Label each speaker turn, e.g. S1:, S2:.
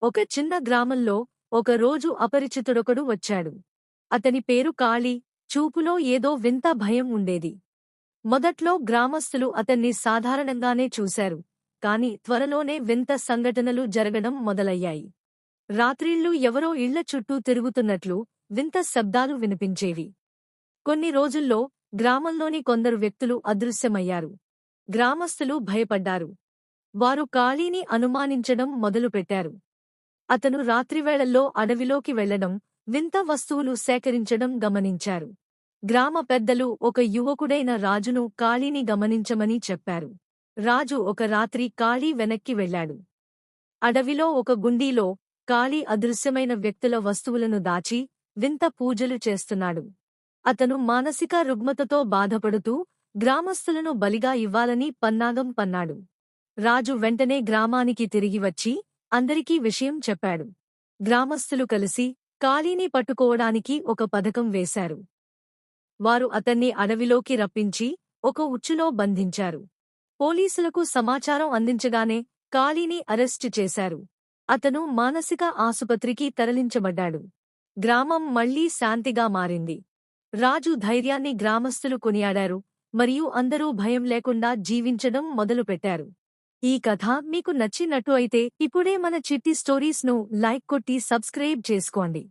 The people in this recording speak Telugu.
S1: ఒక చిన్న గ్రామంలో ఒక రోజు అపరిచితుడొకడు వచ్చాడు. అతని పేరు కాళీ. చూపులో ఏదో వింత భయం ఉండేది. మొదట్లో గ్రామస్తులు అతన్ని సాధారణంగానే చూశారు. కాని త్వరలోనే వింత సంఘటనలు జరగడం మొదలయ్యాయి. రాత్రిళ్ళు ఎవరో ఇళ్ల చుట్టూ తిరుగుతున్నట్లు వింత శబ్దాలు వినిపించేవి. కొన్ని రోజుల్లో గ్రామంలోని కొందరు వ్యక్తులు అదృశ్యమయ్యారు. గ్రామస్తులు భయపడ్డారు. వారు కాళీని అనుమానించడం మొదలుపెట్టారు. అతను రాత్రివేళల్లో అడవిలోకి వెళ్లడం, వింత వస్తువులు సేకరించడం గమనించారు. గ్రామ పెద్దలు ఒక యువకుడైన రాజును కాళీని గమనించమని చెప్పారు. రాజు ఒక రాత్రి కాళీ వెనక్కి వెళ్లాడు. అడవిలో ఒక గుండీలో కాళీ అదృశ్యమైన వ్యక్తుల వస్తువులను దాచి వింత పూజలు చేస్తున్నాడు. అతను మానసిక రుగ్మతతో బాధపడుతూ గ్రామస్తులను బలిగా ఇవ్వాలని పన్నాగం పన్నాడు. రాజు వెంటనే గ్రామానికి తిరిగి వచ్చి అందరికీ విషయం చెప్పాడు. గ్రామస్తులు కలిసి కాళీని పట్టుకోవడానికి ఒక పథకం వేశారు. వారు అతన్ని అడవిలోకి రప్పించి ఒక ఉచ్చులో బంధించారు. పోలీసులకు సమాచారం అందించగానే కాళీని అరెస్టు చేశారు. అతను మానసిక ఆసుపత్రికి తరలించబడ్డాడు. గ్రామం మళ్లీ శాంతిగా మారింది. రాజు ధైర్యాన్ని గ్రామస్తులు కొనియాడారు మరియు అందరూ భయం లేకుండా జీవించడం మొదలుపెట్టారు. ఈ కథ మీకు నచ్చినట్టు అయితే ఇప్పుడే మన చిట్టి స్టోరీస్ ను లైక్ కొట్టి సబ్స్క్రైబ్ చేసుకోండి.